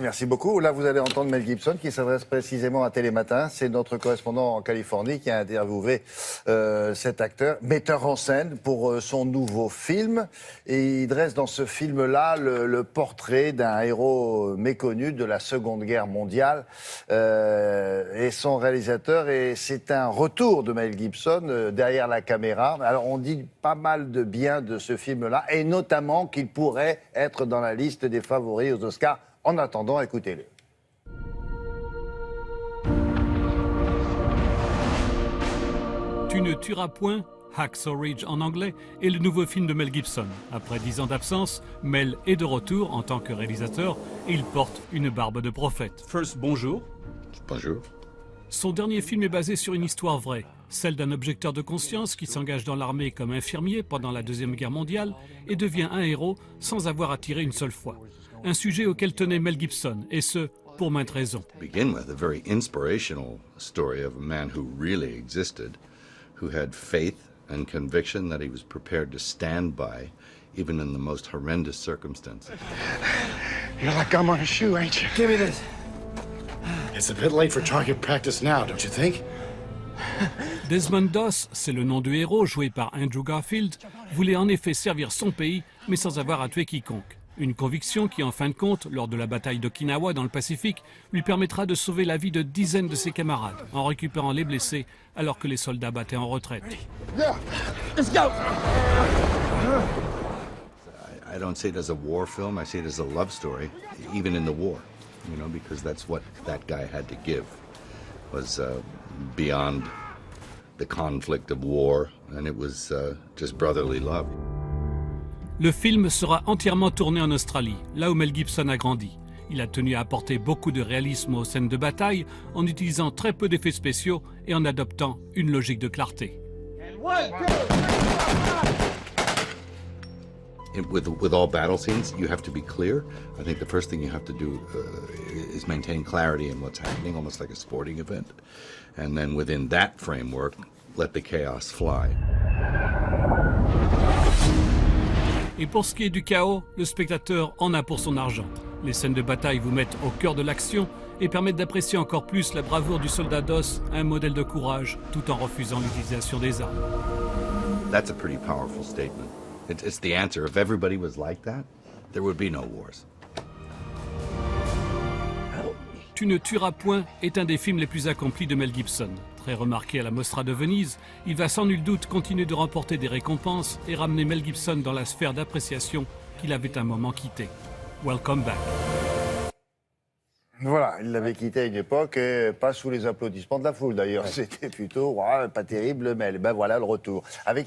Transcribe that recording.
Merci beaucoup. Là, vous allez entendre Mel Gibson qui s'adresse précisément à Télématin. C'est notre correspondant en Californie qui a interviewé cet acteur, metteur en scène pour son nouveau film. Et il dresse dans ce film-là le portrait d'un héros méconnu de la Seconde Guerre mondiale et son réalisateur. Et c'est un retour de Mel Gibson derrière la caméra. Alors, on dit pas mal de bien de ce film-là et notamment qu'il pourrait être dans la liste des favoris aux Oscars. En attendant, écoutez-le. Tu ne tueras point, Hacksaw Ridge en anglais, est le nouveau film de Mel Gibson. Après 10 ans d'absence, Mel est de retour en tant que réalisateur et il porte une barbe de prophète. First, bonjour. Bonjour. Son dernier film est basé sur une histoire vraie, celle d'un objecteur de conscience qui s'engage dans l'armée comme infirmier pendant la Deuxième Guerre mondiale et devient un héros sans avoir à tirer une seule fois. Un sujet auquel tenait Mel Gibson, et ce, pour maintes raisons. Begin with a very inspirational story of a man who really existed, who had faith and conviction that he was prepared to stand by, even in the most horrendous circumstances. You're like gum on a shoe, ain't you? Give me this. It's a bit late for target practice now, don't you think? Desmond Doss, c'est le nom du héros joué par Andrew Garfield, voulait en effet servir son pays, mais sans avoir à tuer quiconque. Une conviction qui, en fin de compte, lors de la bataille d'Okinawa dans le Pacifique, lui permettra de sauver la vie de dizaines de ses camarades en récupérant les blessés alors que les soldats battaient en retraite. Let's go. I don't see it as a war film, I see it as a love story, even in the war, you know, because that's what that guy had to give, was beyond the conflict of war, and it was just brotherly love. Le film sera entièrement tourné en Australie, là où Mel Gibson a grandi. Il a tenu à apporter beaucoup de réalisme aux scènes de bataille en utilisant très peu d'effets spéciaux et en adoptant une logique de clarté. With all battle scenes, you have to be clear. I think the first thing you have to do is maintain clarity in what's happening, almost like a sporting event. And then within that framework, let the chaos fly. Et pour ce qui est du chaos, le spectateur en a pour son argent. Les scènes de bataille vous mettent au cœur de l'action et permettent d'apprécier encore plus la bravoure du soldat Doss, un modèle de courage, tout en refusant l'utilisation des armes. That's a pretty powerful statement. It's the answer. If everybody was like that, there would be no wars. Tu ne tueras point est un des films les plus accomplis de Mel Gibson. Très remarqué à la Mostra de Venise, il va sans nul doute continuer de remporter des récompenses et ramener Mel Gibson dans la sphère d'appréciation qu'il avait un moment quittée. Welcome back. Voilà, il l'avait quitté à une époque, pas sous les applaudissements de la foule d'ailleurs. C'était plutôt pas terrible, mais ben voilà le retour. Avec